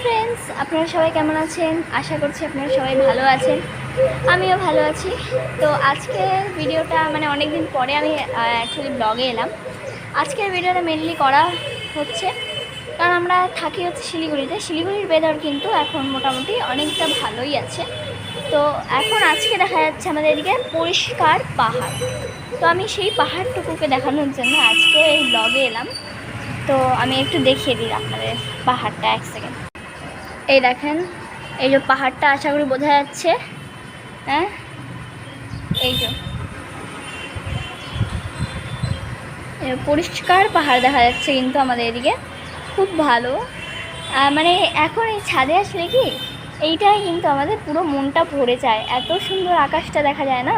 Friends, আপনারা সবাই কেমন আছেন? আশা করছি আপনারা সবাই ভালো আছেন। আমিও ভালো আছি। তো আজকের ভিডিওটা অনেক দিন পরে আমি অ্যাকচুয়ালি ব্লগে এলাম। আজকের ভিডিওটা মেনলি করা হচ্ছে কারণ আমরা থাকি হচ্ছে শিলিগুড়িতে। শিলিগুড়ির ওয়েদার কিন্তু এখন মোটামুটি অনেকটা ভালোই আছে। তো এখন আজকে দেখা যাচ্ছে আমাদের এদিকে পরিষ্কার পাহাড়। তো আমি সেই পাহাড়টুকুকে দেখানোর জন্য আজকে এই ব্লগে এলাম। তো আমি একটু দেখিয়ে দিই আপনাদের পাহাড়টা, এক সেকেন্ড। এই দেখেন, এই যে পাহাড়টা, আশা করি বোঝা যাচ্ছে। হ্যাঁ, এই যে পরিষ্কার পাহাড় দেখা যাচ্ছে কিন্তু আমাদের এদিকে খুব ভালো। এখন এই ছাদে আসলে কি এইটাই কিন্তু আমাদের পুরো মনটা ভরে যায়। এত সুন্দর আকাশটা দেখা যায় না,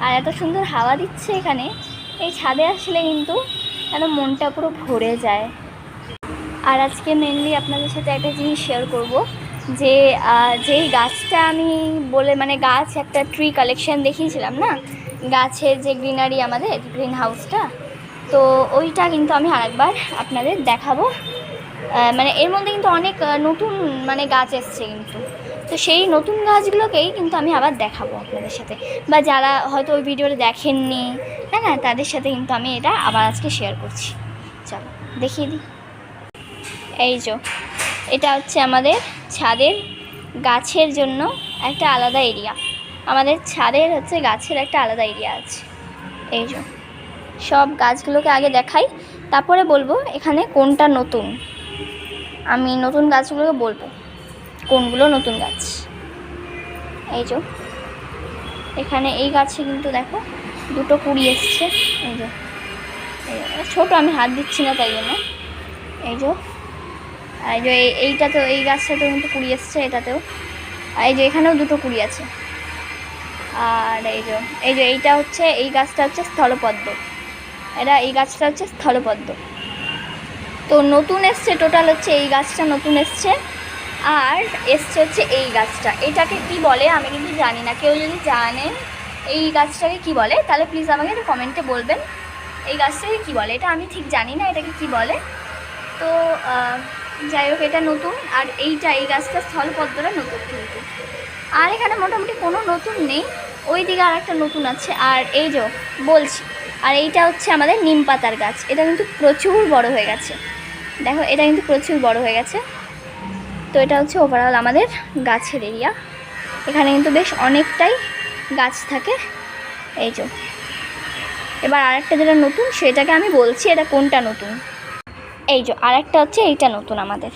আর এত সুন্দর হাওয়া দিচ্ছে এখানে। এই ছাদে আসলে কিন্তু যেন মনটা পুরো ভরে যায়। আর আজকে মেনলি আপনাদের সাথে একটা জিনিস শেয়ার করব, যে যেই গাছটা আমি গাছ একটা ট্রি কালেকশন দেখিয়েছিলাম না, গাছের যে গ্রিনারি আমাদের গ্রিন হাউসটা, তো ওইটা কিন্তু আমি আরেকবার আপনাদের দেখাবো। এর মধ্যে কিন্তু অনেক নতুন গাছ এসছে কিন্তু। তো সেই নতুন গাছগুলোকেই কিন্তু আমি আবার দেখাবো আপনাদের সাথে, বা যারা হয়তো ওই ভিডিওটা দেখেননি, হ্যাঁ, তাদের সাথে কিন্তু আমি এটা আবার আজকে শেয়ার করছি। চলো দেখিয়ে দিই। এই যে এটা হচ্ছে আমাদের ছাদের গাছের জন্য একটা আলাদা এরিয়া। আমাদের ছাদের হচ্ছে গাছের একটা আলাদা এরিয়া আছে। এই যে সব গাছগুলোকে আগে দেখাই, তারপরে বলবো এখানে কোনটা নতুন। আমি নতুন গাছগুলোকে বলবো কোনগুলো নতুন গাছ। এই যে এখানে এই গাছে কিন্তু দেখো দুটো কুড়ি এসছে। এই যে ছোটো, আমি হাত দিচ্ছি না তাই জন্য। এই যে এইটাতেও, এই গাছটাতেও কিন্তু কুড়ি এসছে, এটাতেও। আর এই যে এখানেও দুটো কুড়ি আছে। আর এই যে এইটা হচ্ছে, এই গাছটা হচ্ছে স্থলপদ্ম। এই গাছটা হচ্ছে স্থলপদ্ম। তো নতুন এসছে টোটাল হচ্ছে এই গাছটা নতুন এসছে, আর এসছে হচ্ছে এই গাছটা। এটাকে কি বলে আমি কিন্তু জানি না। কেউ যদি জানেন এই গাছটাকে কি বলে তাহলে প্লিজ আমাকে একটু কমেন্টে বলবেন। এই গাছটাকে কি বলে এটা আমি ঠিক জানি না, এটাকে কি বলে। তো যাই হোক, এটা নতুন। আর এই গাছটা স্থলপদ্মটা নতুন কিন্তু। আর এখানে মোটামুটি কোনো নতুন নেই। ওই দিকে আর একটা নতুন আছে। আর এই যে বলছি, আর এইটা হচ্ছে আমাদের নিম পাতার গাছ। এটা কিন্তু প্রচুর বড় হয়ে গেছে, দেখো এটা কিন্তু প্রচুর বড় হয়ে গেছে। তো এটা হচ্ছে ওভারঅল আমাদের গাছের এরিয়া। এখানে কিন্তু বেশ অনেকটাই গাছ থাকে। এই যে এবার আরেকটা যেটা নতুন সেটাকে আমি বলছি, এটা কোনটা নতুন। এই যে আরেকটা হচ্ছে এইটা নতুন আমাদের।